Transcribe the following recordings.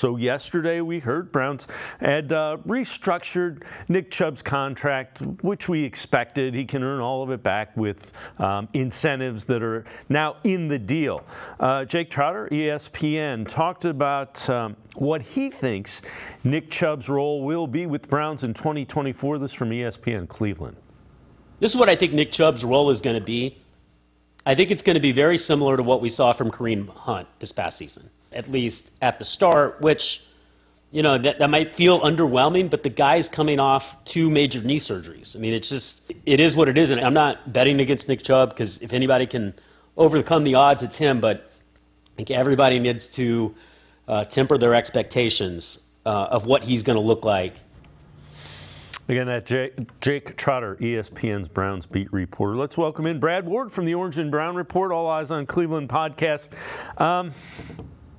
So yesterday we heard Browns had restructured Nick Chubb's contract, which we expected. He can earn all of it back with incentives that are now in the deal. Jake Trotter, ESPN, talked about what he thinks Nick Chubb's role will be with Browns in 2024. This from ESPN Cleveland. This is what I think Nick Chubb's role is going to be. I think it's going to be very similar to what we saw from Kareem Hunt this past season, at least at the start, which, that might feel underwhelming, but the guy's coming off 2 major knee surgeries. I mean, it is what it is. And I'm not betting against Nick Chubb because if anybody can overcome the odds, it's him. But I think everybody needs to temper their expectations of what he's going to look like. Again, that Jake Trotter, ESPN's Browns beat reporter. Let's welcome in Brad Ward from the Orange and Brown Report, All Eyes on Cleveland podcast.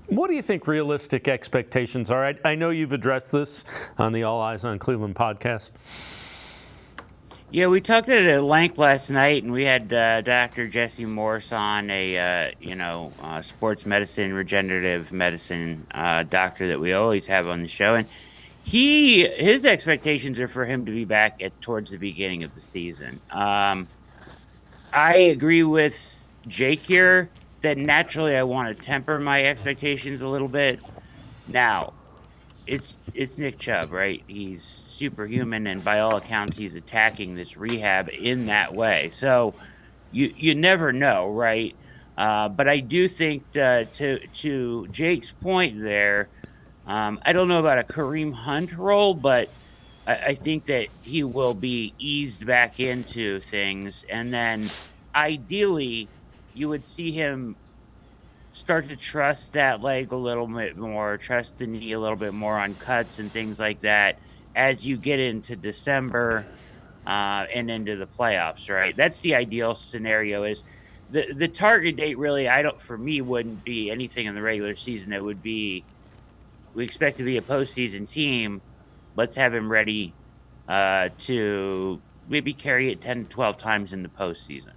What do you think realistic expectations are? I know you've addressed this on the All Eyes on Cleveland podcast. Yeah, we talked at length last night, and we had Dr. Jesse Morse on, a sports medicine, regenerative medicine doctor that we always have on the show, and his expectations are for him to be back towards the beginning of the season. I agree with Jake here that naturally I want to temper my expectations a little bit. Now, it's Nick Chubb, right? He's superhuman, and by all accounts, he's attacking this rehab in that way. So you never know, right? But I do think to Jake's point there, I don't know about a Kareem Hunt role, but I think that he will be eased back into things. And then ideally, you would see him start to trust that leg a little bit more, trust the knee a little bit more on cuts and things like that as you get into December and into the playoffs, right? That's the ideal scenario. Is the target date really, for me, wouldn't be anything in the regular season. It would be, we expect to be a postseason team. Let's have him ready to maybe carry it 10, 12 times in the postseason.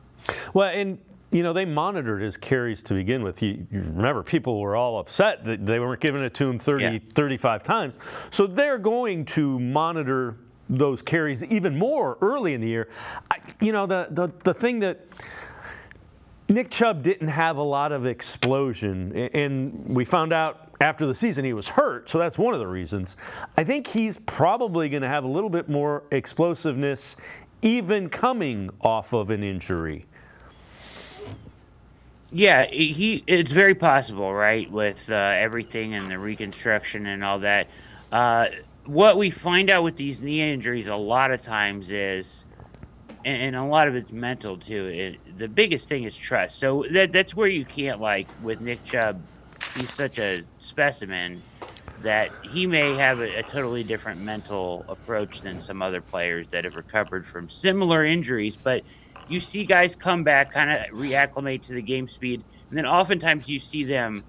Well, and, they monitored his carries to begin with. You remember, people were all upset that they weren't giving it to him 35 times. So they're going to monitor those carries even more early in the year. The thing that Nick Chubb didn't have a lot of explosion, and we found out after the season he was hurt, so that's one of the reasons. I think he's probably going to have a little bit more explosiveness even coming off of an injury. Yeah, it's very possible, right, with everything and the reconstruction and all that. What we find out with these knee injuries a lot of times is, and a lot of it's mental too, the biggest thing is trust. So that's where you can't, with Nick Chubb, he's such a specimen that he may have a totally different mental approach than some other players that have recovered from similar injuries. But you see guys come back, kind of reacclimate to the game speed, and then oftentimes you see them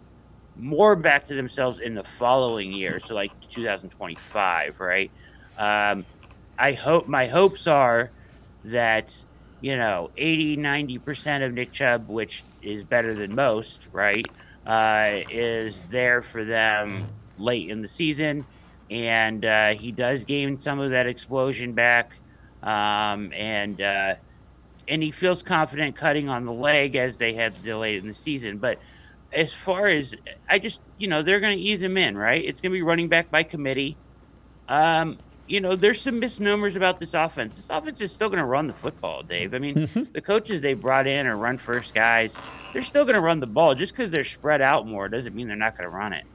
more back to themselves in the following year, so 2025, right? My hopes are that 80-90% of Nick Chubb, which is better than most, right, is there for them late in the season, and he does gain some of that explosion back, and he feels confident cutting on the leg as they had delayed in the season. But as far as, they're going to ease him in, right? It's going to be running back by committee. There's some misnomers about this offense. This offense is still going to run the football, Dave. I mean, the coaches they brought in are run-first guys. They're still going to run the ball. Just because they're spread out more doesn't mean they're not going to run it.